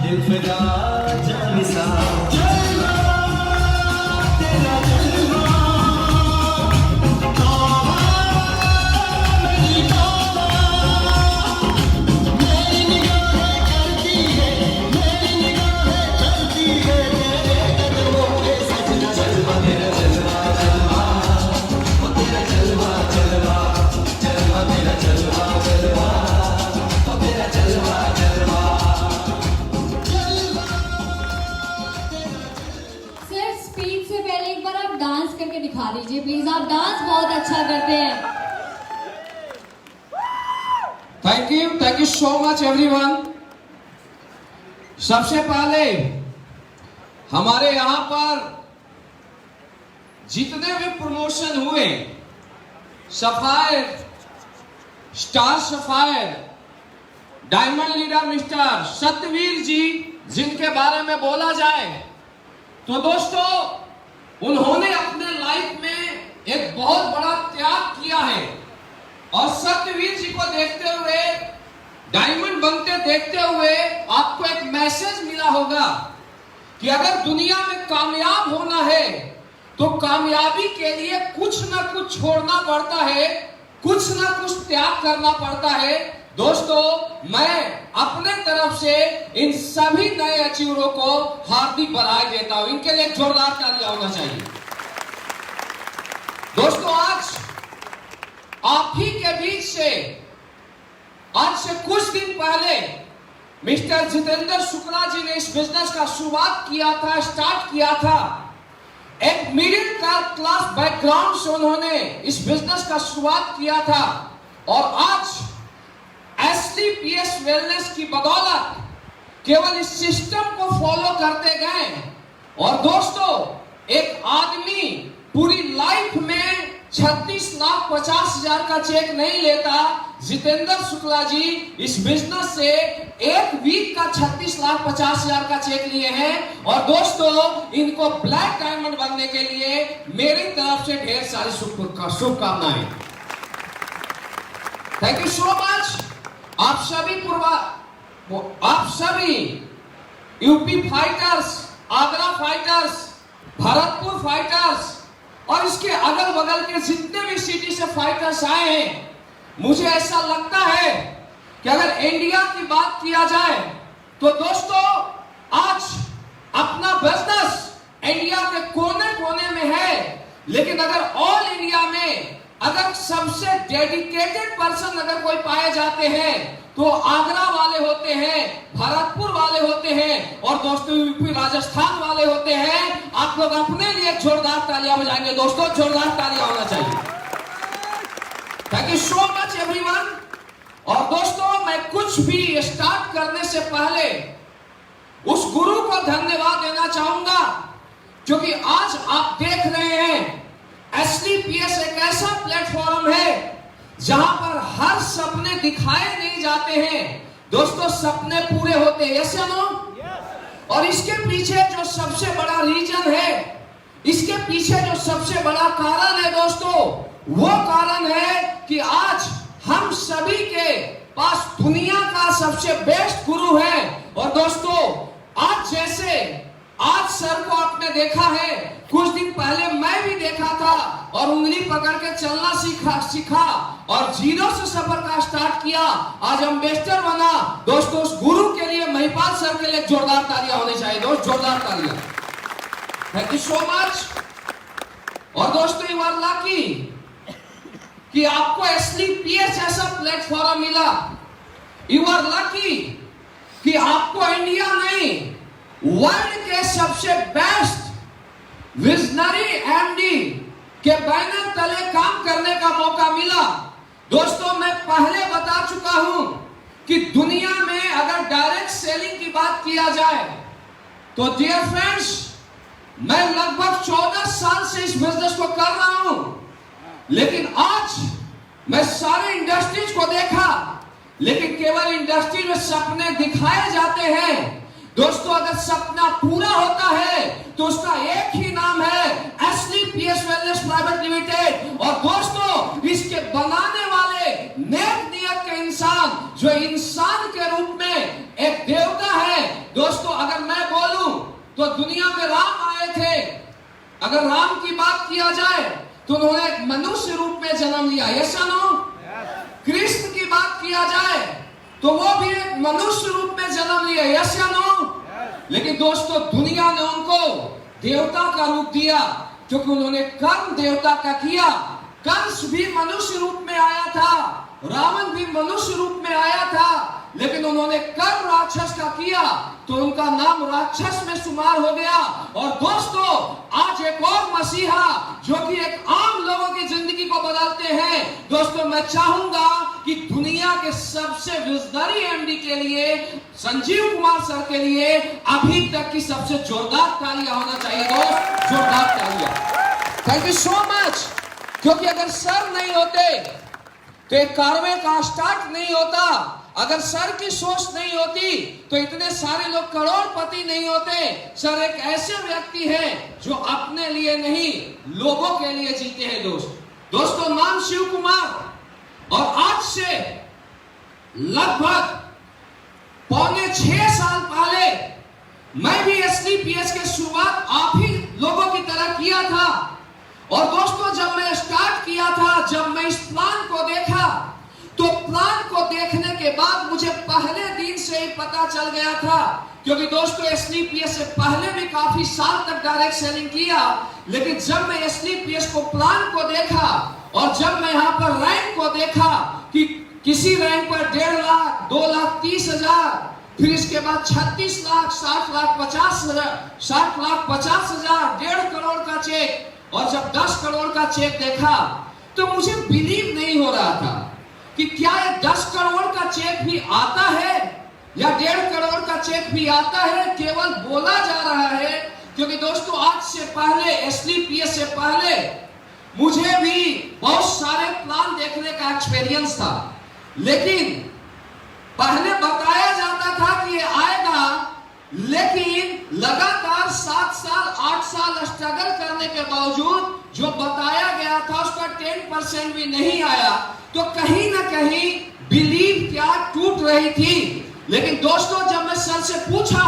दिल फिदा जानिसा जलवा तेरा जलवा तौबा मेरी तौबा मेरी निगाहें करती है मेरी निगाहें करती है तेरे कदमों पे सजना जलवा तेरा जलवा जलवा ओ तेरा जलवा जलवा जलवा तेरा जलवा जलवा ओ तेरा जलवा जलवा सिर्फ स्पीच से पहले एक बार आप डांस करके दिखा दीजिए प्लीज। आप डांस बहुत अच्छा करते हैं। Thank you so much everyone. सबसे पहले हमारे यहाँ पर जितने भी प्रमोशन हुए, sapphire, star sapphire, diamond leader mister Satyaveer ji, जिनके बारे में बोला जाए तो दोस्तों उन्होंने अपने लाइफ में एक बहुत बड़ा त्याग किया है। और सत्यवीर जी को देखते हुए, डायमंड बनते देखते हुए आपको एक मैसेज मिला होगा कि अगर दुनिया में कामयाब होना है तो कामयाबी के लिए कुछ ना कुछ छोड़ना पड़ता है, कुछ ना कुछ त्याग करना पड़ता है। दोस्तों मैं अपने तरफ से इन सभी नए अचीवरों को हार्दिक बधाई देता हूं। इनके लिए जोरदार तालियां होना चाहिए। दोस्तों आज आप ही के बीच से, आज से कुछ दिन पहले मिस्टर जितेंद्र शुक्ला जी ने इस बिजनेस का शुरुआत किया था, स्टार्ट किया था। एक मिडिल क्लास बैकग्राउंड से उन्होंने इस बिजनेस का शुरुआत किया था और आज एसलीपीएस वेलनेस की बदौलत केवल इस सिस्टम को फॉलो करते गए। और दोस्तों एक आदमी पूरी लाइफ में 36,50,000 का चेक नहीं लेता। जितेंद्र शुक्ला जी इस बिजनेस से एक वीक का 36,50,000 का चेक लिए हैं। और दोस्तों इनको ब्लैक डायमंड बनने के लिए मेरी तरफ से ढेर सारी शुभकामनाएं। Thank you so much. आप सभी UP fighters, Agra fighters, Bharatpur fighters और इसके अगल बगल के जितने भी सिटी से फाइटर्स आए हैं, मुझे ऐसा लगता है कि अगर इंडिया की बात किया जाए तो दोस्तों आज अपना बिजनेस इंडिया के कोने कोने में है, लेकिन अगर ऑल इंडिया में अगर सबसे डेडिकेटेड पर्सन अगर कोई पाए जाते हैं तो आगरा वाले होते हैं, भरतपुर वाले होते हैं और दोस्तों यूपी राजस्थान वाले होते हैं। आप लोग अपने लिए जोरदार तालियां बजाएंगे दोस्तों, जोरदार तालियां होना चाहिए। Thank you so much everyone. और दोस्तों मैं कुछ भी स्टार्ट करने से पहले उस गुरु को धन्यवाद देना चाहूंगा, क्योंकि आज आप देख रहे हैं एसलीपीएस एक ऐसा प्लेटफॉर्म है जहां पर हर सपने दिखाए नहीं जाते हैं दोस्तों, सपने पूरे होते हैं। यस या नो? और इसके पीछे जो सबसे बड़ा रीजन है, इसके पीछे जो सबसे बड़ा कारण है दोस्तों, वो कारण है कि आज हम सभी के पास दुनिया का सबसे बेस्ट गुरु है। और दोस्तों आज जैसे आज सर को आपने देखा है, कुछ दिन पहले मैं भी देखा था और उंगली पकड़ के चलना सीखा और जीरो से सफर का स्टार्ट किया, आज एम्बेसडर बना। दोस्तों उस गुरु के लिए, महिपाल सर के लिए जोरदार तालियां होनी चाहिए दोस्त, जोरदार तालियां। Thank you so much. और दोस्तों यू आर लकी कि आपको एसलीपीएस जैसा प्लेटफॉर्म मिला। यू आर लकी कि आपको इंडिया नहीं वर्ल्ड के सबसे बेस्ट विजनरी एमडी के बैनर तले काम करने का मौका मिला। दोस्तों मैं पहले बता चुका हूं कि दुनिया में अगर डायरेक्ट सेलिंग की बात किया जाए तो डियर फ्रेंड्स मैं लगभग 14 साल से इस बिजनेस को कर रहा हूं, लेकिन आज मैं सारे इंडस्ट्रीज को देखा, लेकिन केवल इंडस्ट्री में सपने दिखाए जाते हैं। दोस्तों अगर सपना पूरा होता है तो उसका एक ही नाम है एसलीपीएस वेलनेस प्राइवेट लिमिटेड। और दोस्तों इसके बनाने वाले नेक नियत के इंसान, जो इंसान के रूप में एक देवता है, दोस्तों अगर मैं बोलूं तो दुनिया में राम आए थे। अगर राम की बात किया जाए तो उन्होंने एक मनुष्य रूप में जन्म लिया, यस या नो? कृष्ण की बात किया जाए तो वो भी एक मनुष्य रूप में जन्म लिया, यस या नो? लेकिन दोस्तों दुनिया ने उनको देवता का रूप दिया क्योंकि उन्होंने कर्म देवता का किया। कंस भी मनुष्य रूप में आया था, रावण भी मनुष्य रूप में आया था, लेकिन उन्होंने कर्म राक्षस का किया तो उनका नाम राक्षस में शुमार हो गया। और दोस्तों आज एक और मसीहा जो कि एक आम लोगों की जिंदगी को बदलते हैं। दोस्तों मैं चाहूंगा कि दुनिया के सबसे विजनरी एमडी के लिए, संजीव कुमार सर के लिए अभी तक की सबसे जोरदार तालियां होना चाहिए दोस्त, जोरदार तालियां। Thank you so much. क्योंकि अगर सर नहीं होते तो एक कारवे का स्टार्ट नहीं होता। अगर सर की सोच नहीं होती तो इतने सारे लोग करोड़पति नहीं होते। सर एक ऐसे व्यक्ति हैं जो अपने लिए नहीं लोगों के लिए जीते हैं दोस्तों नाम शिव कुमार। और आज से लगभग पौने 6 साल पहले मैं भी SDPS के शुरुआत आप ही लोगों की तरह किया था। और दोस्तों जब मैं स्टार्ट किया था, जब मैं इस प्लान को देखा तो प्लान को देखने के बाद मुझे पहले दिन से ही पता चल गया था। क्योंकि दोस्तों SDPS से पहले भी काफी साल तक डायरेक्ट सेलिंग किया, लेकिन जब मैं SDPS को प्लान को देखा और जब मैं यहाँ पर रैंक को देखा कि किसी रैंक पर 1.5 लाख, 2,30,000, फिर इसके बाद 36 लाख, 60 लाख 50,000, 60 लाख 50,000, 1.5 करोड़ का चेक, और जब 10 करोड़ का चेक देखा तो मुझे बिलीव नहीं हो रहा था कि क्या ये 10 करोड़ का चेक भी आता है या 1.5 करोड़ का चेक भी आता है। केवल बोला जा रहा है। क्योंकि दोस्तों आज से पहले, SDPS से पहले मुझे भी बहुत सारे प्लान देखने का एक्सपीरियंस था, लेकिन पहले बताया जाता था कि ये आएगा, लेकिन लगातार 7 साल 8 साल स्ट्रगल करने के बावजूद जो बताया गया था उसका 10% भी नहीं आया। तो कहीं ना कहीं बिलीव क्या टूट रही थी। लेकिन दोस्तों जब मैं सर से पूछा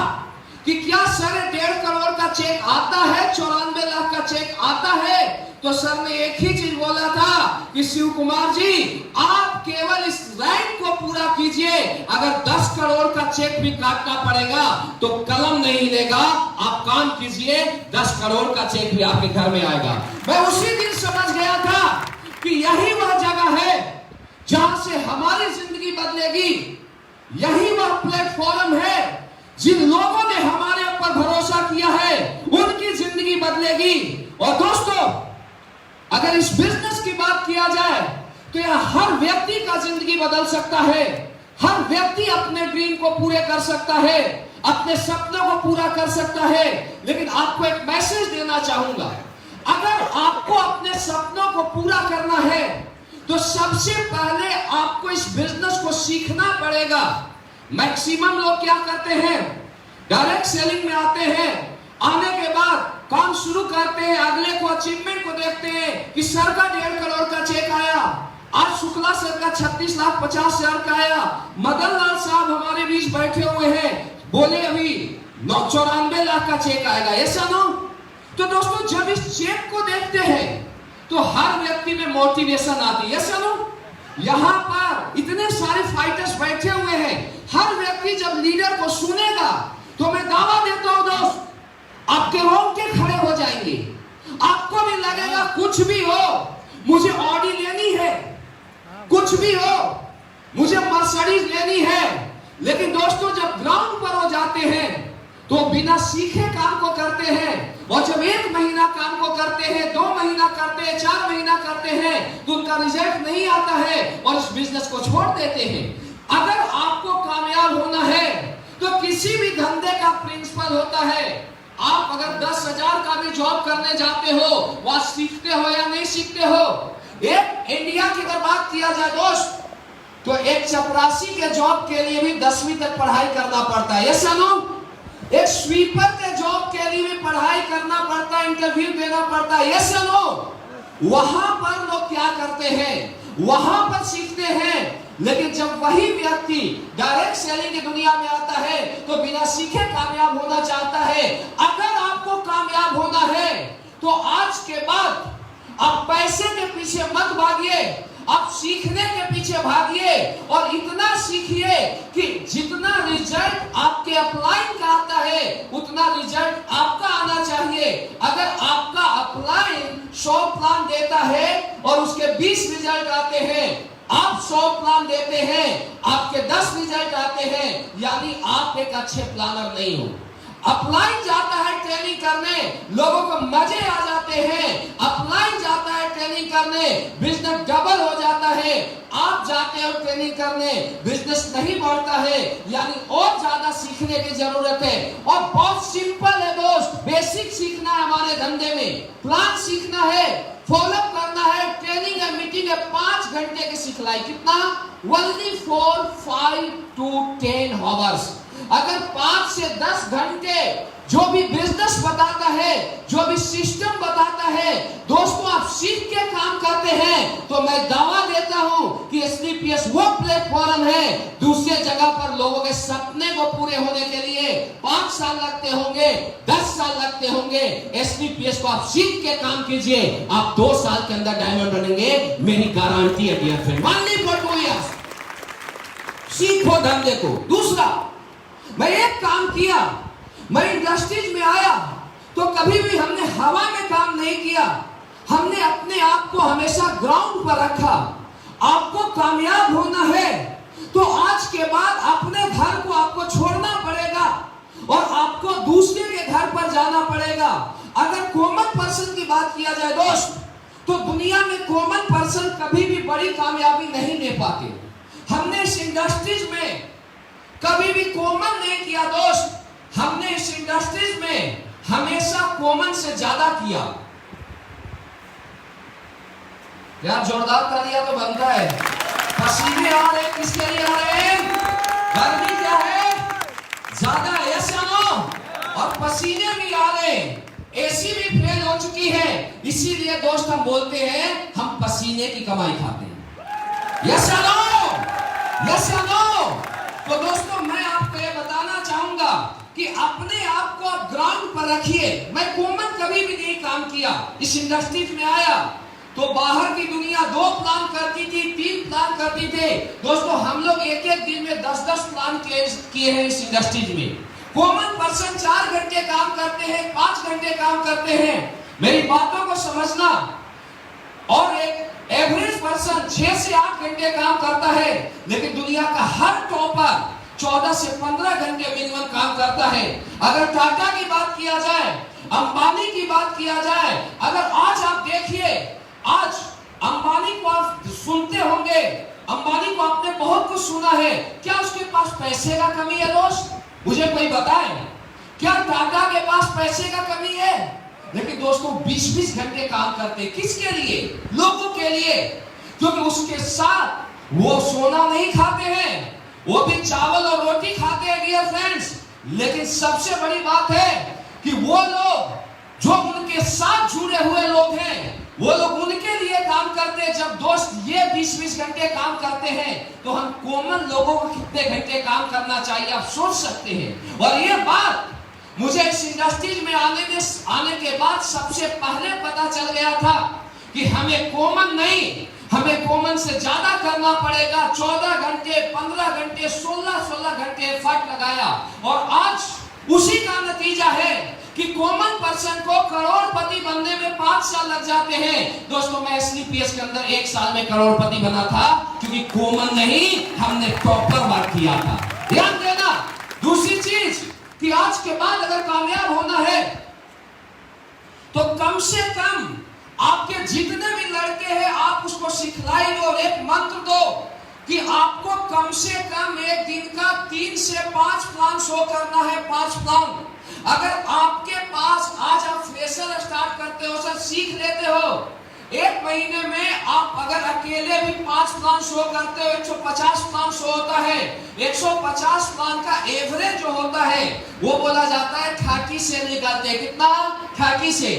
कि क्या सर 1.5 करोड़ का चेक आता है, 94 लाख का चेक आता है, तो सर ने एक ही चीज बोला था कि शिव कुमार जी आप केवल इस रैंक को पूरा कीजिए। अगर 10 करोड़ का चेक भी काटना पड़ेगा तो कलम नहीं हिलेगा, आप काम कीजिए, 10 करोड़ का चेक भी आपके घर में आएगा। मैं उसी दिन समझ गया था कि यही वह जगह है जहां से हमारी जिंदगी बदलेगी। यही वह प्लेटफॉर्म है जिन लोगों ने हमारे ऊपर भरोसा किया है उनकी जिंदगी बदलेगी। और दोस्तों अगर इस बिजनेस की बात किया जाए तो यह हर व्यक्ति का जिंदगी बदल सकता है। हर व्यक्ति अपने ड्रीम को पूरे कर सकता है, अपने सपनों को पूरा कर सकता है। लेकिन आपको एक मैसेज देना चाहूंगा, अगर आपको अपने सपनों को पूरा करना है तो सबसे पहले आपको इस बिजनेस को सीखना पड़ेगा। मैक्सिमम लोग क्या करते हैं, डायरेक्ट सेलिंग में आते हैं, आने के बाद काम शुरू करते हैं, अगले को अचीवमेंट को देखते हैं कि सर का 1.5 करोड़ का चेक आया, आज शुक्ला सर का 36 लाख 50,000 का आया, मदन लाल साहब हमारे बीच बैठे हुए हैं, बोले अभी 94 लाख का चेक आएगा, ऐसा नो। तो दोस्तों जब इस चेक को देखते हैं तो हर व्यक्ति में मोटिवेशन आती है, ऐसा नो। यहाँ पर इतने सारे फाइटर्स बैठे हुए हैं, हर व्यक्ति जब लीडर को सुनेगा तो मैं दावा देता हूं दोस्त आपके रोंगटे खड़े हो जाएंगे। आपको भी लगेगा कुछ भी हो मुझे ऑडी लेनी है, कुछ भी हो मुझे मर्सिडीज लेनी है। लेकिन दोस्तों जब ग्राउंड पर हो जाते हैं तो बिना सीखे काम को करते हैं, और जब 1 महीना काम को करते हैं, 2 महीना करते हैं, 4 महीना करते हैं तो उनका रिजल्ट नहीं आता है और इस बिजनेस को छोड़ देते हैं। अगर आपको कामयाब होना है तो किसी भी धंधे का प्रिंसिपल होता है, आप अगर 10,000 का भी जॉब करने जाते हो वह सीखते हो या नहीं सीखते हो। एक इंडिया की अगर बात किया जाए दोस्त तो एक चपरासी के जॉब के लिए भी 10वीं तक पढ़ाई करना पड़ता है, ऐसा नो। एक स्वीपर के जॉब के लिए भी पढ़ाई करना पड़ता है, इंटरव्यू देना पड़ता है, ऐसा नो। वहां पर लोग क्या करते हैं, वहां पर सीखते हैं। लेकिन जब वही व्यक्ति डायरेक्ट सेलिंग की दुनिया में आता है तो बिना सीखे काम कामयाब होना चाहता है, अगर आपको कामयाब होना है तो आज के बाद आप पैसे के पीछे मत भागिए, आप सीखने के पीछे भागिए और इतना सीखिए कि जितना रिजल्ट आपके अपलाइन का आता है उतना रिजल्ट आपका आना चाहिए। अगर आपका अपलाइन 100 प्लान देता है और उसके 20 रिजल्ट आते हैं, आप 100 प्लान देते हैं, आपके 10 रिजल्ट आते हैं, यानी आप एक अच्छे प्लानर नहीं हो। अपलाइन जाता है ट्रेनिंग करने, लोगों को मजे आ जाते हैं। अपलाइन जाता है ट्रेनिंग करने, बिजनेस डबल हो जाता है। आप जाते हो ट्रेनिंग करने, बिजनेस नहीं बढ़ता है, यानी और ज्यादा सीखने की जरूरत है। और बहुत सिंपल है दोस्त, बेसिक सीखना है हमारे धंधे में, प्लान सीखना है, फॉलो करना है, ट्रेनिंग है, मीटिंग है, 5 घंटे की सिखलाई। कितना? only for 5 to 10 hours। अगर 5 से 10 घंटे जो भी बिजनेस बताता है, जो भी सिस्टम बताता है, दोस्तों आप सीख के काम करते हैं तो मैं दावा देता हूं कि SBPS वो प्लेटफॉर्म है, दूसरे जगह पर लोगों के सपने को पूरे होने के लिए 5 साल लगते होंगे, 10 साल लगते होंगे। SBPS को आप सीख के काम कीजिए, आप 2 साल के अंदर डायमंड बनेंगे, मेरी गारंटी है dear friend. only for 2 years सीखो धंधे को। दूसरा, मैं एक काम किया, मैं इंडस्ट्रीज में आया तो कभी भी हमने हवा में काम नहीं किया, हमने अपने आप को हमेशा ग्राउंड पर रखा। आपको कामयाब होना है तो आज के बाद अपने घर को आपको छोड़ना पड़ेगा और आपको दूसरे के घर पर जाना पड़ेगा। अगर कॉमन पर्सन की बात किया जाए दोस्त, तो दुनिया में कॉमन पर्सन कभी भी बड़ी कामयाबी नहीं ले पाते। हमने इस इंडस्ट्रीज में कभी भी कॉमन नहीं किया दोस्त, हमने इस इंडस्ट्रीज में हमेशा कॉमन से ज्यादा किया। यार जोरदार तालियां तो बनता है। पसीने आ रहे, किसके लिए आ रहे हैं? गर्मी क्या है? ज्यादा है, यस या नो? और पसीने भी आ रहे हैं, एसी भी फेल हो चुकी है, इसीलिए दोस्त हम बोलते हैं हम पसीने की कमाई खाते हैं। यस या नो? यस या नो? तो दोस्तों मैं आपको ये बताना चाहूंगा कि अपने आप को आप ग्राउंड पर रखिए। मैं कॉमन कभी भी नहीं काम किया, इस इंडस्ट्रीज में आया तो बाहर की दुनिया 2 प्लान करती थी, 3 प्लान करती थे। दोस्तों हम लोग एक दिन में 10-10 प्लान किए हैं इस इंडस्ट्रीज में। कॉमन पर्सन 4 घंटे काम करते हैं, 5 घंटे काम करते हैं, मेरी बातों को समझना। और एक एवरेज पर्सन 6 से 8 घंटे काम करता है, लेकिन दुनिया का हर टॉपर 14 से 15 घंटे मिनिमम काम करता है। अगर टाटा की बात किया जाए, अंबानी की बात किया जाए, अगर आज आप देखिए, आज अंबानी को आप सुनते होंगे, अंबानी को आपने बहुत कुछ सुना है, क्या उसके पास पैसे का कमी है दोस्त? मुझे कोई बताए, क्या टाटा के पास पैसे का कमी है? लेकिन दोस्तों 20-20 घंटे काम करते, किसके लिए? लोगों के लिए, क्योंकि उसके साथ वो सोना नहीं खाते हैं, वो भी चावल और रोटी खाते हैं डियर फ्रेंड्स। लेकिन सबसे बड़ी बात है कि वो लोग जो उनके साथ जुड़े हुए लोग हैं, वो लोग उनके लिए काम करते हैं। जब दोस्त ये 20-20 घंटे काम करते हैं तो हम कॉमन लोगों को कितने घंटे काम करना चाहिए आप सोच सकते हैं। और ये बात मुझे इस इंडस्ट्रीज में आने के बाद सबसे पहले पता चल गया था कि हमें कॉमन नहीं, हमें कॉमन से ज्यादा करना पड़ेगा। 14 घंटे, 15 घंटे, 16 घंटे एफर्ट लगाया और आज उसी का नतीजा है कि कॉमन पर्सन को करोड़पति बनने में 5 साल लग जाते हैं। दोस्तों मैं SBPS के अंदर 1 साल में करोड़पति बना था, क्योंकि कॉमन नहीं, हमने प्रॉपर वर्क किया था। ध्यान देना। दूसरी चीज कि आज के बाद अगर कामयाब होना है तो कम से कम आपके जितने भी लड़के हैं आप उसको सिखलाई दो और एक मंत्र दो कि आपको कम से कम एक दिन का 3 से 5 प्लान शो करना है। 5 प्लान। अगर आपके पास आज आप फ्रेशर स्टार्ट करते हो, सर सीख लेते हो, 1 महीने में आप अगर अकेले भी 5 प्लान शो करते हो, 150 प्लान शो होता है। 150 प्लान का एवरेज जो होता है वो बोला जाता है 30 से निकालते हैं। कितना? 30 से।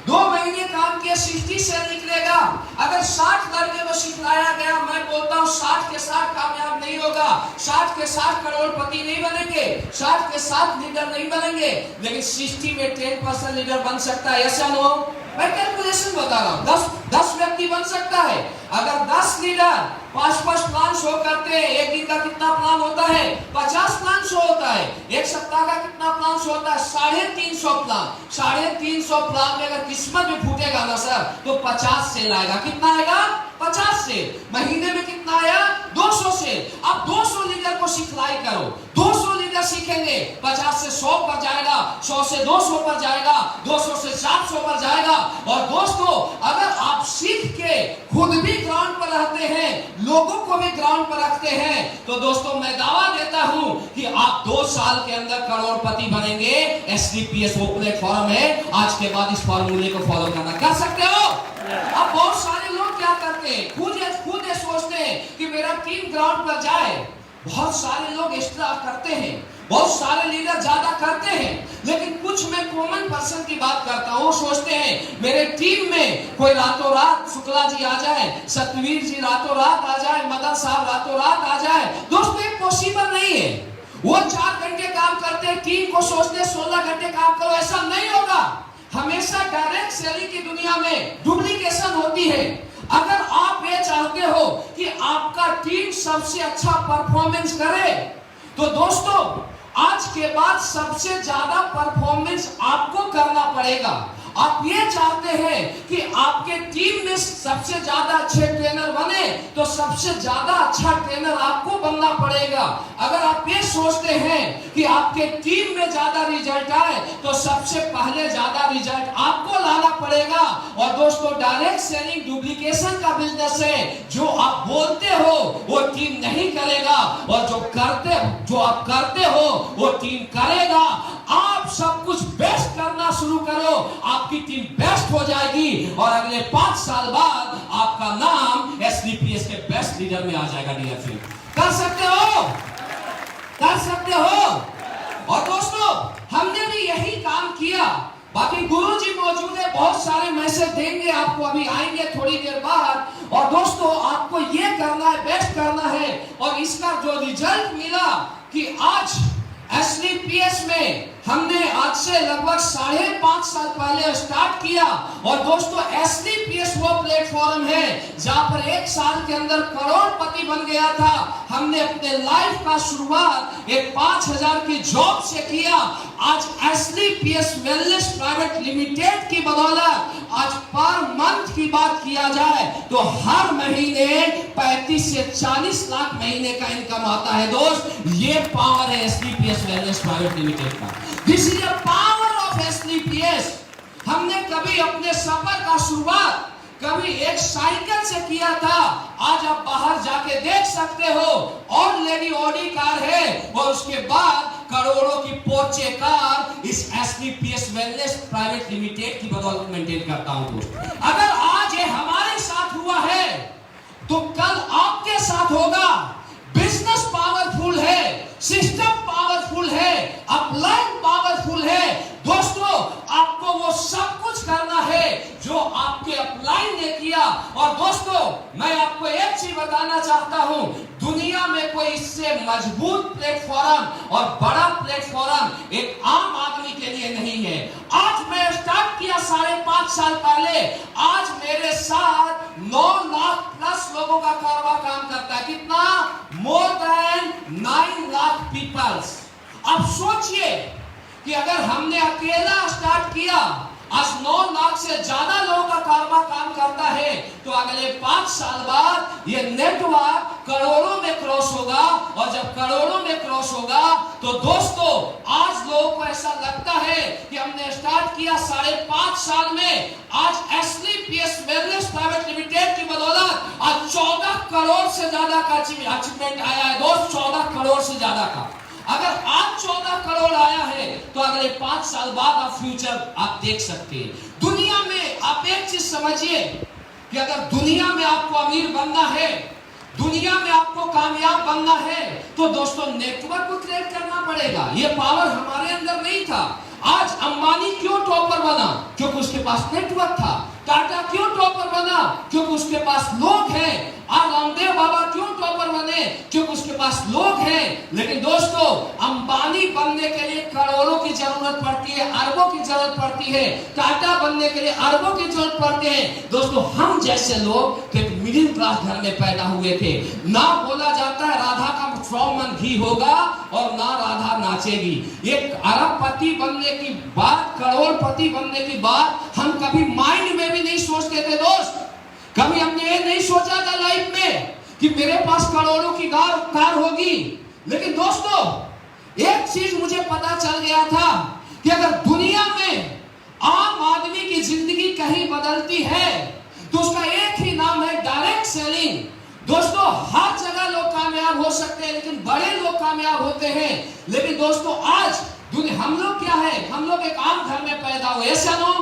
2 महीने काम किया 60 से निकलेगा। अगर 60 लड़के को सिखलाया गया, मैं बोलता हूँ 60 के 60 कामयाब नहीं होगा, 60 के 60 करोड़पति नहीं बनेंगे, 60 के 60 लीडर नहीं बनेंगे, लेकिन 60 में 10% लीडर बन सकता है। ऐसा नो, मैं कैलकुलेशन बता रहा हूँ, 10 व्यक्ति बन सकता है। अगर 10 लीडर 5 प्लान शो करते हैं, एक दिन का कितना प्लान होता है? 50 प्लान शो होता है। एक सप्ताह का कितना प्लान शो होता है? 350 प्लान। 350 प्लान में अगर किस्मत में फूटेगा ना सर, तो 50 सेल आएगा। कितना आएगा? 50 से। महीने में कितना आया? 200 से। अब 200 लीडर को सिखलाई करो, 200 लीडर सीखेंगे, 50 से 100 पर जाएगा, 100 से 200 पर जाएगा, 200 से 700 पर जाएगा। और दोस्तों, अगर आप सीख के खुद भी ग्राउंड पर रहते हैं, लोगों को भी ग्राउंड पर रखते हैं, तो दोस्तों मैं दावा देता हूं कि आप 2 साल के अंदर करोड़पति बनेंगे। SDPS वो प्लेटफॉर्म है, आज के बाद इस फॉर्मूले को फॉलो करना कर सकते हो। अब बहुत सारे लोग क्या करते हैं, खुद ये सोचते हैं कि मेरा टीम ग्राउंड पर जाए। बहुत सारे लोग एक्स्ट्रा करते हैं, बहुत सारे लीडर ज्यादा करते हैं, लेकिन कुछ मैं कॉमन पर्सन की बात करता हूँ, सोचते हैं मेरे टीम में कोई रातों रात शुक्ला जी आ जाए, सतवीर जी रातों रात आ जाए, मदन साहब रातों रात आ जाए। दोस्तों ये पॉसिबल नहीं है। वो 4 घंटे काम करते हैं, टीम को सोचते 16 घंटे काम करो, ऐसा नहीं होगा। हमेशा डायरेक्ट सेलिंग की दुनिया में डुप्लीकेशन होती है। अगर आप ये चाहते हो कि आपका टीम सबसे अच्छा परफॉर्मेंस करे, तो दोस्तों आज के बाद सबसे ज्यादा परफॉर्मेंस आपको करना पड़ेगा। आप ये चाहते हैं कि आपके टीम में सबसे ज्यादा अच्छे ट्रेनर बने, तो सबसे ज्यादा अच्छा ट्रेनर आपको बनना पड़ेगा। अगर आप ये सोचते हैं कि आपके टीम में ज्यादा रिजल्ट आए, तो सबसे पहले ज्यादा रिजल्ट आपको लाना पड़ेगा। और दोस्तों डायरेक्ट सेलिंग डुप्लीकेशन का बिजनेस है। जो आप बोलते हो वो टीम नहीं करेगा, और जो आप करते हो वो टीम करेगा। आप सब कुछ बेस्ट करना शुरू करो, आपकी टीम बेस्ट हो जाएगी, और अगले 5 साल बाद आपका नाम SDPS के बेस्ट लीडर में आ जाएगा। डियर फ्रेंड, कर सकते हो, कर सकते हो। और दोस्तों हमने भी यही काम किया। बाकी गुरुजी मौजूद है, बहुत सारे मैसेज देंगे आपको, अभी आएंगे थोड़ी देर बाद। और दोस्तों आपको ये करना है, बेस्ट करना है। और इसका जो रिजल्ट मिला कि आज SDPS में हमने आज से लगभग 5.5 साल पहले स्टार्ट किया। और दोस्तों SDPS वो प्लेटफॉर्म है जहां पर 1 साल के अंदर करोड़पति बन गया था। हमने अपने लाइफ का शुरुआत एक 5,000 की जॉब से किया। आज SDPS वेलनेस प्राइवेट लिमिटेड की बदौलत आज पर मंथ की बात किया जाए तो हर महीने 35 से 40 लाख महीने का इनकम आता है। दोस्त ये पावर है SDPS वेलनेस प्राइवेट लिमिटेड का। This is the power of SDPS। हमने कभी अपने सफर का शुरुआत कभी एक साइकिल से किया था, आज आप बाहर जाके देख सकते हो ऑलरेडी ऑडी कार है, और उसके बाद करोड़ों की पोर्चे कार इस SDPS वेलनेस प्राइवेट लिमिटेड की बदौलत मेंटेन करता हूं। दोस्त अगर आज ये हमारे साथ हुआ है तो कल आपके साथ होगा। बिजनेस पावरफुल है, सिस्टम पावरफुल है, अपलाइन पावरफुल है। दोस्तों आपको वो सब कुछ करना है जो आपके अपलाइन ने किया। और दोस्तों मैं आपको एक चीज बताना चाहता हूं, दुनिया में कोई इससे मजबूत प्लेटफॉर्म और बड़ा प्लेटफॉर्म एक आम आदमी के लिए नहीं है। आज मैं स्टार्ट किया 5.5 साल पहले, आज मेरे साथ 9 लाख प्लस लोगों का कारवा काम करता है। कितना? More than 9 lakh peoples. अब सोचिए कि अगर हमने अकेला स्टार्ट किया, आज 9 लाख से ज्यादा लोगों का कारवा काम करता है, तो अगले 5 साल बाद ये नेटवर्क करोड़ों में क्रॉस होगा। और जब करोड़ों में क्रॉस होगा तो दोस्तों आज लोगों को ऐसा लगता है कि हमने स्टार्ट किया 5.5 साल में, आज SDPS वेलनेस प्राइवेट लिमिटेड की बदौलत आज 14 करोड़ से ज्यादा का अचीवमेंट आया है। दोस्त 14 करोड़ से ज्यादा का। अगर आज 14 करोड़ आया है तो अगले 5 साल बाद आप फ्यूचर आप देख सकते हैं। दुनिया में आप एक चीज समझिए कि अगर दुनिया में आपको अमीर बनना है, दुनिया में आपको कामयाब बनना है, तो दोस्तों नेटवर्क को क्रिएट करना पड़ेगा। ये पावर हमारे अंदर नहीं था। आज अंबानी क्यों टॉपर बना? क्योंकि उसके पास नेटवर्क था। टाटा क्यों टॉपर बना? क्योंकि उसके पास लोग हैं। और रामदेव बाबा क्यों टॉपर बने? क्योंकि उसके पास लोग हैं। लेकिन दोस्तों, अंबानी बनने के लिए करोड़ों की जरूरत पड़ती है, अरबों की जरूरत पड़ती है। टाटा बनने के लिए अरबों की जरूरत पड़ती है। दोस्तों, हम जैसे लोग एक मिडिल क्लास घर में पैदा हुए थे। ना बोला जाता है राधा का 100 मन घी होगा और ना राधा नाचेगी। एक अरबपति बनने की बात, करोड़पति बनने की बात हम कभी माइंड में भी नहीं सोचते थे दोस्त। कभी हमने ये नहीं सोचा था लाइफ में कि मेरे पास करोड़ों की कार होगी। लेकिन दोस्तों, एक चीज मुझे पता चल गया था कि अगर दुनिया में आम आदमी की जिंदगी कहीं बदलती है तो उसका एक ही नाम है डायरेक्ट सेलिंग। दोस्तों, हर जगह लोग कामयाब हो सकते हैं, लेकिन बड़े लोग कामयाब होते हैं। लेकिन दोस्तों, आज हम लोग क्या है? हम लोग एक आम घर में पैदा हुए। ऐसा नो,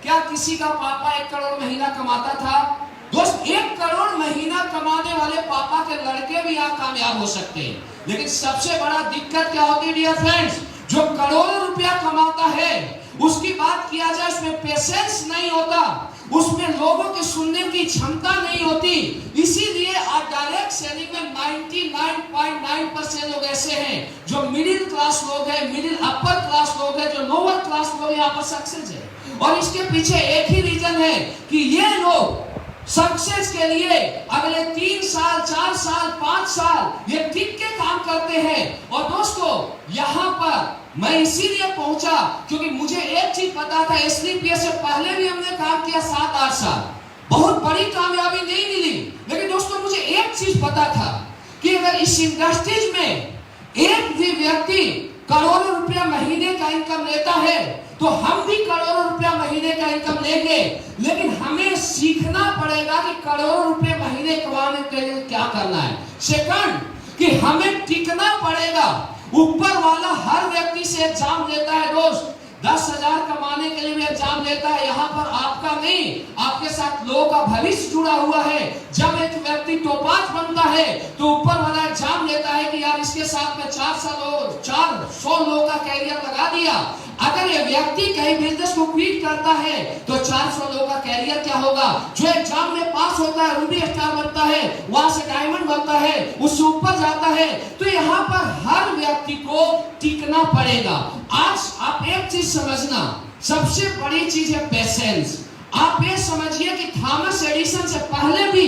क्या किसी का पापा 1 करोड़ महीना कमाता था? दोस्त, 1 करोड़ महीना कमाने वाले पापा के लड़के भी यहाँ कामयाब हो सकते हैं। लेकिन सबसे बड़ा दिक्कत क्या होती है डियर फ्रेंड्स? जो करोड़ों रुपया कमाता है उसकी बात किया जाए, उसमें पेशेंस नहीं होता, उसमें लोगों के सुनने की क्षमता नहीं होती। इसीलिए आज डायरेक्ट सेलिंग में 99.9% लोग ऐसे हैं जो मिडिल क्लास लोग हैं, मिडिल अपर क्लास लोग हैं, जो लोअर क्लास लोग यहाँ पर सक्सेस है। और इसके पीछे एक ही रीजन है कि ये लोग सक्सेस के लिए अगले 3 साल, 4 साल, 5 साल ये टिक के काम करते हैं। और दोस्तों, यहाँ पर मैं इसीलिए पहुंचा क्योंकि मुझे एक चीज पता था। एसलीपीएस से पहले भी हमने काम किया 7-8 साल, बहुत बड़ी कामयाबी नहीं मिली। लेकिन दोस्तों, मुझे एक चीज पता था कि अगर इस इंडस्ट्रीज में एक भी व्यक्ति करोड़ों रुपया महीने का इनकम लेता है तो हम भी करोड़ों रुपया महीने का इनकम लेंगे। लेकिन हमें सीखना पड़ेगा कि करोड़ों रुपए महीने कमाने के लिए क्या करना है। सेकंड, कि हमें टिकना पड़ेगा। ऊपर वाला हर व्यक्ति से एग्जाम लेता है दोस्त, 10,000 कमाने के लिए भी एग्जाम लेता है। यहाँ पर आपका नहीं, आपके साथ लोगों का भविष्य जुड़ा हुआ है। जब एक व्यक्ति टोपाज बनता है तो ऊपर वाला एग्जाम लेता है कि यार इसके साथ में 400 लोगों का कैरियर लगा दिया। अगर ये व्यक्ति कहीं बिजनेस को क्विट करता है तो 400 लोगों का कैरियर क्या होगा? जो एग्जाम में पास होता है, रूबी स्टार बनता है, वहां से डायमंड बनता है, उससे ऊपर जाता है। तो यहाँ पर हर व्यक्ति को टिकना पड़ेगा। आज आप एक चीज समझना, सबसे बड़ी चीज है पेशेंस। आप ये समझिए कि थॉमस एडिसन से पहले भी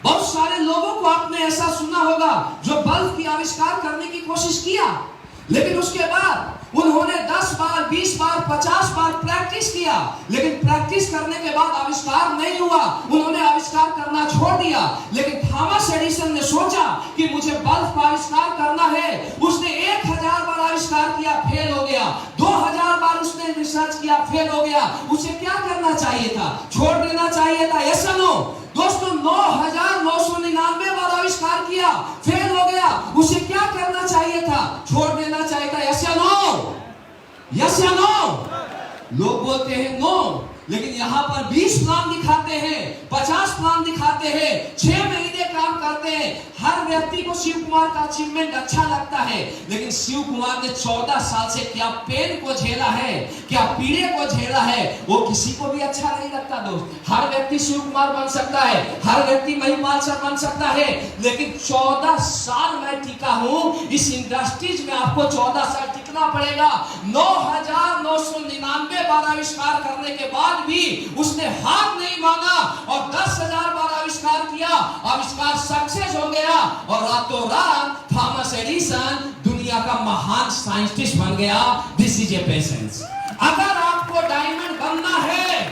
बहुत सारे लोगों को आपने ऐसा सुना होगा जो बल्ब की आविष्कार करने की कोशिश किया, लेकिन उसके बाद उन्होंने 10 बार, 20 बार, 50 बार प्रैक्टिस किया, लेकिन प्रैक्टिस करने के बाद आविष्कार नहीं हुआ। उन्होंने आविष्कार करना छोड़ दिया। लेकिन थॉमस एडिसन ने सोचा कि मुझे बल्ब का आविष्कार करना है। उसने 1000 बार आविष्कार किया, फेल हो गया। 2000 बार उसने रिसर्च किया, फेल हो गया। उसे क्या करना चाहिए था? छोड़ देना चाहिए था। ऐसा नो दोस्तों, 9999 बार आविष्कार किया, फेल हो गया। उसे क्या करना चाहिए था? छोड़ देना चाहिए था। यस या नो? यस या नो? लोग बोलते हैं नो, लेकिन यहाँ पर 20 प्लान दिखाते हैं, 50 प्लान दिखाते हैं, 6 महीने काम करते हैं। हर व्यक्ति को शिव कुमार का अचीवमेंट अच्छा लगता है, लेकिन शिव कुमार ने 14 साल से क्या पेन को झेला है, क्या पीड़े को झेला है, वो किसी को भी अच्छा नहीं लगता दोस्त। हर व्यक्ति शिव कुमार बन सकता है, हर व्यक्ति महिपाल सर बन सकता है, लेकिन 14 साल मैं टिका हूं इस इंडस्ट्रीज में। आपको 14 साल टिकना पड़ेगा। 9999 बार आविष्कार करने के बाद भी उसने हार नहीं माना और 10,000 बार आविष्कार किया। आविष्कार सक्सेस हो गया और रातों रात थॉमस एडिसन दुनिया का महान साइंटिस्ट बन गया। This is a patience. अगर आपको डायमंड बनना है,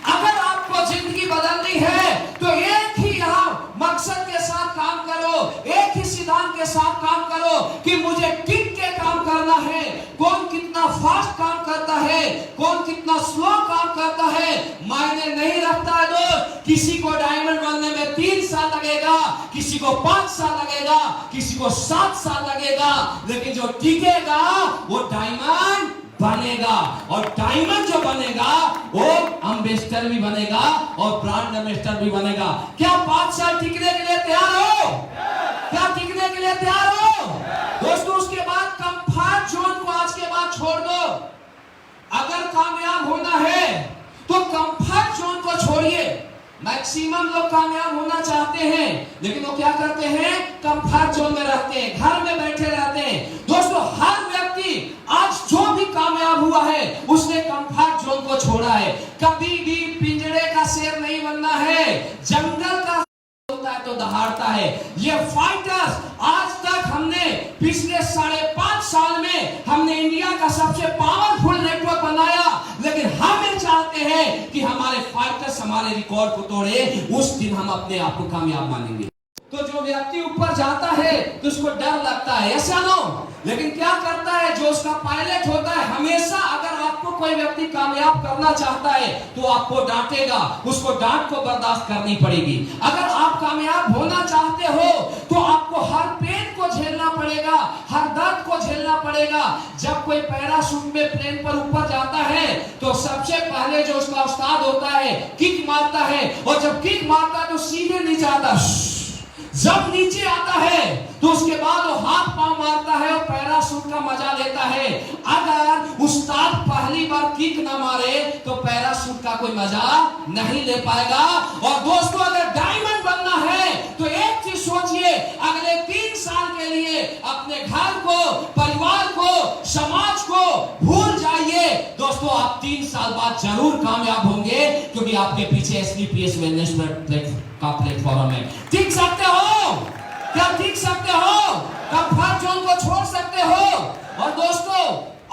अगर आपको जिंदगी बदलनी है, तो एक ही यहाँ मकसद के साथ काम करो, एक ही सिद्धांत के साथ काम करो कि मुझे टिक के काम करना है। कौन कितना फास्ट काम करता है, कौन कितना स्लो काम करता है, मायने नहीं रखता है दोस्त। किसी को डायमंड बनने में 3 साल लगेगा, किसी को 5 साल लगेगा, किसी को 7 साल लगेगा, लेकिन जो टिकेगा वो डायमंड बनेगा। और डायमंड जो बनेगा वो एम्बेसडर भी बनेगा और ब्रांड एम्बेसडर भी बनेगा। क्या 5 साल टिकने के लिए तैयार हो? क्या टिकने के लिए तैयार हो? दोस्तों, उसके बाद कंफर्ट जोन को आज के बाद छोड़ दो। मैक्सिमम लोग कामयाब होना चाहते हैं, लेकिन वो क्या करते हैं? कंफर्ट जोन में रहते हैं, घर में बैठे रहते हैं। दोस्तों, हर व्यक्ति आज जो भी कामयाब हुआ है उसने कंफर्ट जोन को छोड़ा है। कभी भी पिंजरे का शेर नहीं बनना है, जंगल का होता है तो दहाड़ता है। ये फाइटर्स आज तक हमने पिछले 5.5 साल में हमने इंडिया का सबसे पावरफुल नेटवर्क बनाया, लेकिन हम ये चाहते हैं कि हमारे फाइटर्स हमारे रिकॉर्ड को तोड़े, उस दिन हम अपने आप को कामयाब मानेंगे। तो जो व्यक्ति ऊपर जाता है तो उसको डर लगता है, ऐसा ना हो। लेकिन क्या करता है जो उसका पायलट होता है, हमेशा अगर आपको कोई व्यक्ति कामयाब करना चाहता है तो आपको डांटेगा, उसको डांट को बर्दाश्त करनी पड़ेगी। अगर आप कामयाब होना चाहते हो तो आपको हर पेन को झेलना पड़ेगा, हर दर्द को झेलना पड़ेगा। जब कोई पैराशूट में प्लेन पर ऊपर जाता है तो सबसे पहले जो उसका उस्ताद होता है किक मारता है, और जब किक मारता है तो सीधे नीचे आता है। जब नीचे आता है तो उसके बाद वो हाथ पांव मारता है और पैराशूट का मजा लेता है। अगर उस्ताद पहली बार किक ना मारे तो पैराशूट का कोई मजा नहीं ले पाएगा। और दोस्तों, अगर डायमंड बनना है तो एक चीज सोचिए, अगले 3 साल के लिए अपने घर को, परिवार को, समाज को भूल जाइए। दोस्तों, आप 3 साल बाद जरूर कामयाब होंगे, क्योंकि आपके पीछे SDPS वेलनेस का प्लेटफॉर्म है। ठीक सकते हो? क्या ठीक सकते हो? कंफर्ट जोन को छोड़ सकते हो? और दोस्तों,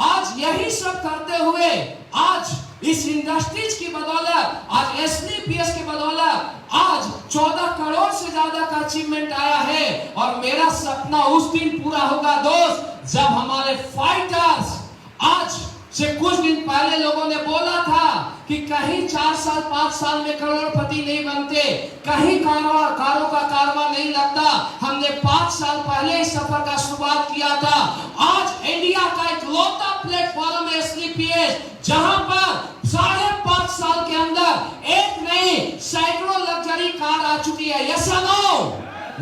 आज यही सब करते हुए, आज इस इंडस्ट्रीज की बदौलत, आज SDPS की बदौलत आज 14 करोड़ से ज्यादा का अचीवमेंट आया है। और मेरा सपना उस दिन पूरा होगा दोस्त, जब हमारे फाइटर्स, आज से कुछ दिन पहले लोगों ने बोला था कि कहीं 4 साल 5 साल में करोड़पति नहीं बनते, कहीं कारों का कारवां नहीं लगता। हमने 5 साल पहले इस सफर का शुरुआत किया था। आज इंडिया का इकलौता प्लेटफॉर्म है SDPS, जहां पर 5.5 साल के अंदर एक नहीं सैकड़ों लग्जरी कार आ चुकी है। यस या नो?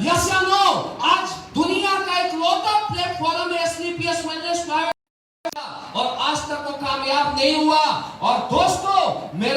यस या नो? आज दुनिया का इकलौता प्लेटफॉर्म है SDPS वेलनेस प्राइवेट, और आज तक वो कामयाब नहीं हुआ। और दोस्तों,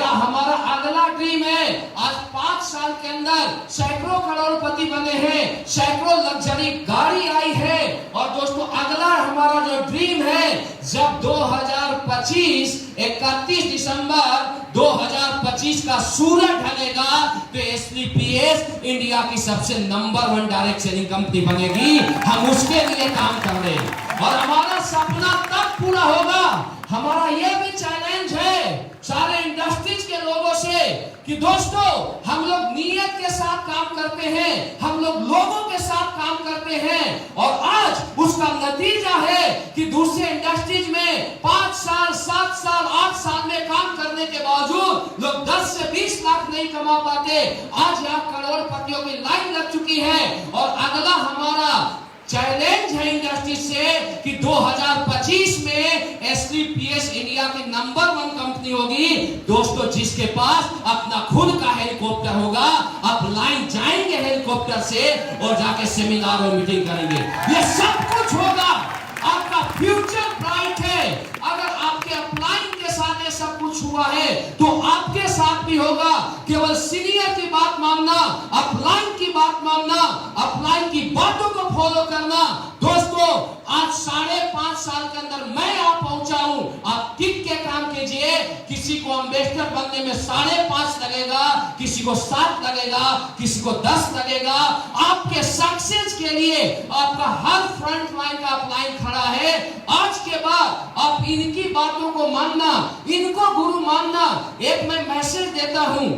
हमारा अगला ड्रीम है, आज 5 साल के अंदर सैकड़ों करोड़पति बने हैं, सैकड़ों लग्जरी गाड़ी आई है। और दोस्तों, अगला हमारा जो ड्रीम है, जब 2025 31 दिसंबर 2025 का सूरज ढलेगा तो SDPS इंडिया की सबसे नंबर 1 डायरेक्ट सेलिंग कंपनी बनेगी। हम उसके लिए काम कर रहे हैं, और हमारा सपना तब पूरा होगा। हमारा यह भी चैलेंज है सारे इंडस्ट्रीज के लोगों से कि दोस्तों, हम लोग नियत के साथ काम करते हैं, हम लोग लोगों के साथ काम करते हैं, और आज उसका नतीजा है कि दूसरे इंडस्ट्रीज में 5 साल 7 साल 8 साल में काम करने के बावजूद लोग 10 से 20 लाख नहीं कमा पाते। आज यहाँ करोड़पतियों की लाइन लग चुकी है। और अगला हमारा चैलेंज है इंडस्ट्री से कि 2025 में SDPS इंडिया की नंबर 1 कंपनी होगी। दोस्तों, जिसके पास अपना खुद का हेलीकॉप्टर होगा, आप लाइन जाएंगे हेलीकॉप्टर से और जाके सेमिनार और मीटिंग करेंगे। ये सब कुछ होगा, आपका फ्यूचर ब्राइट है। अगर आपके अपलाइन के साथ ये सब कुछ हुआ है तो आपके साथ भी होगा। केवल सीनियर की बात मानना, अपलाइन की बात मानना, अपलाइन की बातों को फॉलो करना। दोस्तों, आज 5.5 साल के अंदर मैं यहाँ पहुंचा हूं। आप टिक के काम कीजिए। किसी को एम्बेसडर बनने में 5.5 लगेगा, किसी को 7 लगेगा, किसी को 10 लगेगा। आपके सक्सेस के लिए आपका हर फ्रंट लाइन का अपलाइन खड़ा है। आज के बाद आप इनकी बातों को मानना, इनको गुरु मानना। एक मैं मैसेज देता हूं,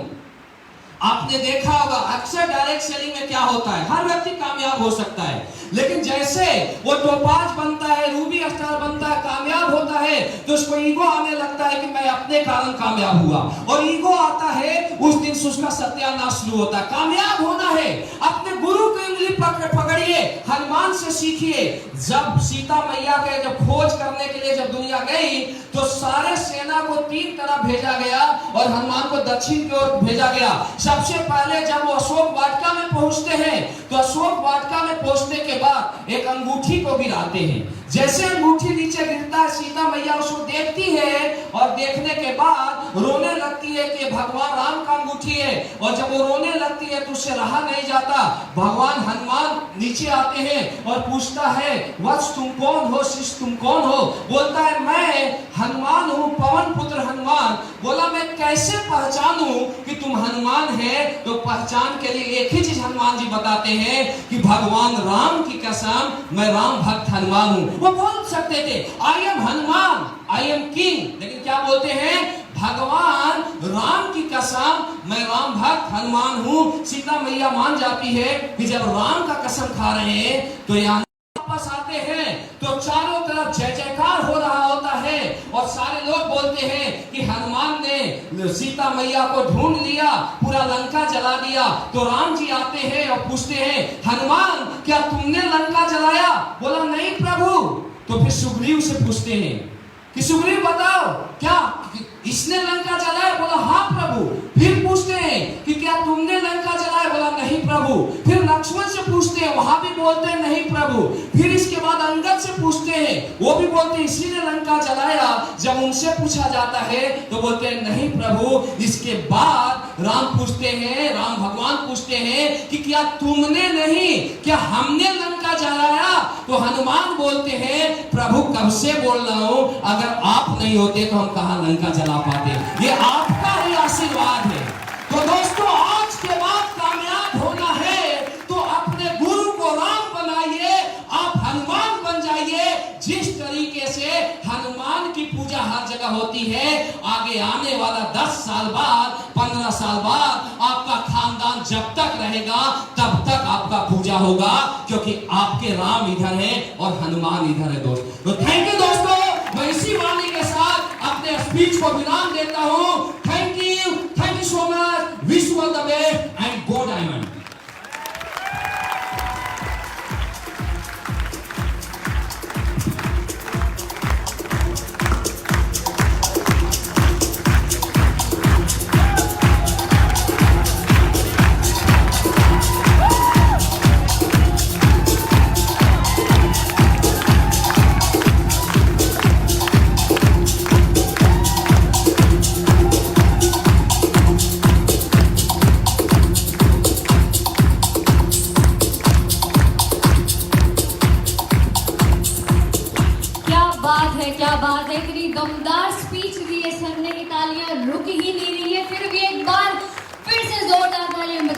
आपने देखा होगा अक्सर डायरेक्ट सेलिंग में क्या होता है, हर व्यक्ति कामयाब हो सकता है, लेकिन जैसे वो टोपाज बनता है, रूबी स्टार बनता है, कामयाब होता है, तो उसको ईगो आने लगता है कि मैं अपने कारण कामयाब हुआ। और ईगो आता है उस दिन उसका सत्यानाश शुरू होता है। कामयाब होना है, अपने गुरु की उंगली पकड़िए, हनुमान से सीखिए। जब सीता मैया के जब खोज करने के लिए जब दुनिया गई तो सारे सेना को 3 तरफ भेजा गया और हनुमान को दक्षिण की ओर भेजा गया। सबसे पहले जब वो अशोक वाटिका में पहुंचते हैं तो अशोक वाटिका में पहुंचने के बाद एक अंगूठी को गिराते हैं। जैसे अंगूठी नीचे गिरता है, सीता मैया उसको देखती है और देखने के बाद रोने लगती है कि भगवान राम का अंगूठी है। और जब वो रोने लगती है तो उससे रहा नहीं जाता। भगवान हनुमान नीचे आते हैं और पूछता है, वत्स तुम कौन हो, शिष्य तुम कौन हो? बोलता है, मैं हनुमान हूँ, पवन पुत्र हनुमान। बोला, मैं कैसे पहचानूं कि तुम हनुमान है? तो पहचान के लिए एक ही चीज हनुमान जी बताते हैं कि भगवान राम की कसम, मैं राम भक्त हनुमान हूं। वो बोल सकते थे, I am Hanuman, I am king, लेकिन क्या बोलते हैं? भगवान राम की कसम, मैं राम भक्त हनुमान हूं। सीता मैया मान जाती है कि जब राम का कसम खा रहे हैं तो यहाँ वापस आते हैं तो चारों तरफ जय जयकार हो रहा होता है और सारे लोग बोलते हैं कि हनुमान ने सीता मैया को ढूंढ लिया, पूरा लंका जला दिया। तो राम जी आते हैं और पूछते हैं, हनुमान क्या तुमने लंका जलाया? बोला, नहीं प्रभु। तो फिर सुग्रीव से पूछते हैं कि सुग्रीव बताओ, क्या इसने लंका जलाया? बोला, हाँ प्रभु। फिर पूछते हैं कि क्या तुमने लंका जलाया? बोला, नहीं प्रभु। फिर लक्ष्मण से पूछते हैं, वहां भी बोलते हैं नहीं प्रभु। फिर इसके बाद अंगद से पूछते हैं, वो भी बोलते हैं इसी ने लंका जलाया। जब उनसे पूछा जाता है तो बोलते हैं नहीं प्रभु। इसके बाद राम पूछते हैं, राम भगवान पूछते हैं कि क्या तुमने नहीं, क्या हमने लंका जलाया? तो हनुमान बोलते हैं, प्रभु कब से बोल रहा हूं, अगर आप नहीं होते तो हम कहां लंका जला पाते? ये आपका ही आशीर्वाद है। तो दोस्तों, आज के बाद कामयाब होना है तो अपने गुरु को राम बनाइए, आप हनुमान बन जाइए। जिस तरीके से हनुमान की पूजा हर जगह होती है, आगे आने वाला 10 साल बाद, 15 साल बाद आपका खानदान जब तक रहेगा तब तक आपका पूजा होगा, क्योंकि आपके राम इधर है और हनुमान इधर है दोस्त। तो थैंक यू दोस्तों, मैं इसी वाणी के साथ अपने स्पीच को विराम देता हूं। Thank you so much. Wish you all the best and go diamond. क्या बात है, इतनी दमदार स्पीच दी है सर ने कि तालियां रुक ही नहीं रही है। फिर भी एक बार फिर से जोरदार तालियां बजा